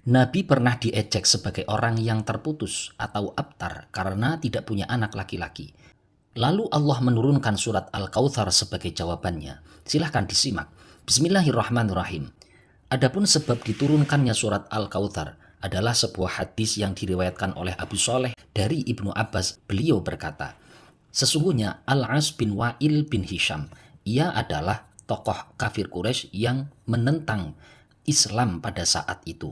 Nabi pernah diejek sebagai orang yang terputus atau abtar karena tidak punya anak laki-laki. Lalu Allah menurunkan surat Al-Kautsar sebagai jawabannya. Silahkan disimak. Bismillahirrahmanirrahim. Adapun sebab diturunkannya surat Al-Kautsar adalah sebuah hadis yang diriwayatkan oleh Abu Shaleh dari Ibnu Abbas. Beliau berkata, sesungguhnya Al-As bin Wa'il bin Hisham, ia adalah tokoh kafir Quraisy yang menentang Islam pada saat itu.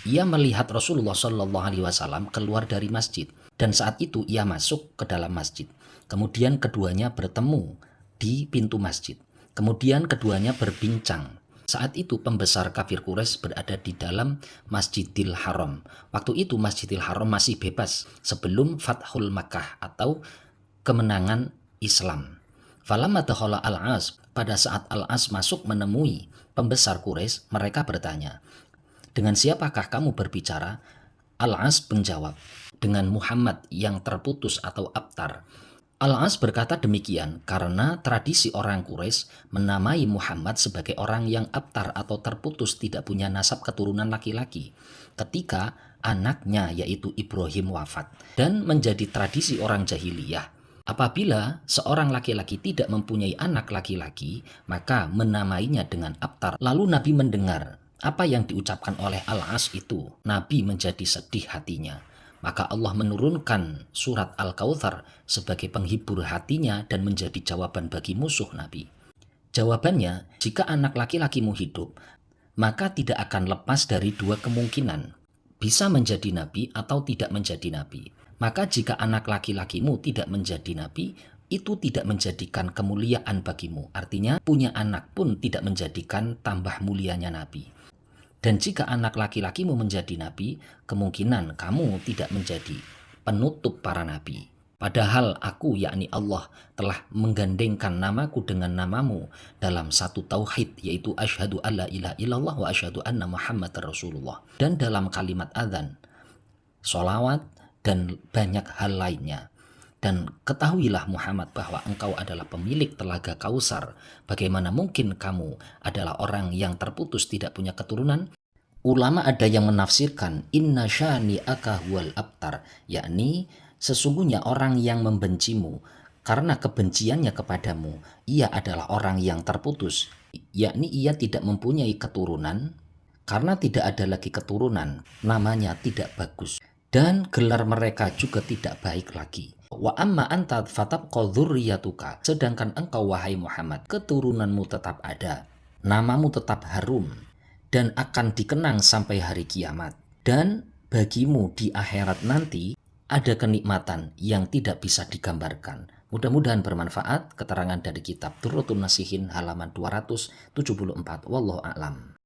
Ia melihat Rasulullah SAW keluar dari masjid, dan saat itu ia masuk ke dalam masjid. Kemudian keduanya bertemu di pintu masjid. Kemudian keduanya berbincang. Saat itu pembesar kafir Quraisy berada di dalam Masjidil Haram. Waktu itu Masjidil Haram masih bebas sebelum Fathul Makkah atau kemenangan Islam. Falamma dakhala Al-As, pada saat Al-As masuk menemui pembesar Quraisy, mereka bertanya, dengan siapakah kamu berbicara? Al-As menjawab, dengan Muhammad yang terputus atau abtar. Al-As berkata demikian karena tradisi orang Quraisy menamai Muhammad sebagai orang yang abtar atau terputus, tidak punya nasab keturunan laki-laki ketika anaknya yaitu Ibrahim wafat, dan menjadi tradisi orang jahiliyah. Apabila seorang laki-laki tidak mempunyai anak laki-laki, maka menamainya dengan abtar. Lalu Nabi mendengar apa yang diucapkan oleh Al-As itu. Nabi menjadi sedih hatinya. Maka Allah menurunkan surat Al-Kautsar sebagai penghibur hatinya dan menjadi jawaban bagi musuh Nabi. Jawabannya, jika anak laki-lakimu hidup, maka tidak akan lepas dari dua kemungkinan. Bisa menjadi nabi atau tidak menjadi nabi. Maka jika anak laki-lakimu tidak menjadi nabi, itu tidak menjadikan kemuliaan bagimu. Artinya punya anak pun tidak menjadikan tambah mulianya nabi. Dan jika anak laki-lakimu menjadi nabi, kemungkinan kamu tidak menjadi penutup para nabi. Padahal aku, yakni Allah, telah menggandengkan namaku dengan namamu dalam satu tauhid, yaitu asyhadu alla ilaha illallah wa asyhadu anna Muhammadar Rasulullah. Dan dalam kalimat adzan, sholawat, dan banyak hal lainnya. Dan ketahuilah Muhammad bahwa engkau adalah pemilik telaga Kausar. Bagaimana mungkin kamu adalah orang yang terputus tidak punya keturunan? Ulama ada yang menafsirkan inna syani'aka huwal abtar, yakni sesungguhnya orang yang membencimu karena kebenciannya kepadamu, ia adalah orang yang terputus, yakni ia tidak mempunyai keturunan. Karena tidak ada lagi keturunan, namanya tidak bagus, dan gelar mereka juga tidak baik lagi. Wa amma anta fatabqa dzurriyyatuka, sedangkan engkau wahai Muhammad, keturunanmu tetap ada, namamu tetap harum dan akan dikenang sampai hari kiamat. Dan bagimu di akhirat nanti ada kenikmatan yang tidak bisa digambarkan. Mudah-mudahan bermanfaat keterangan dari kitab Durratun Nasihin halaman 274. Wallahu a'lam.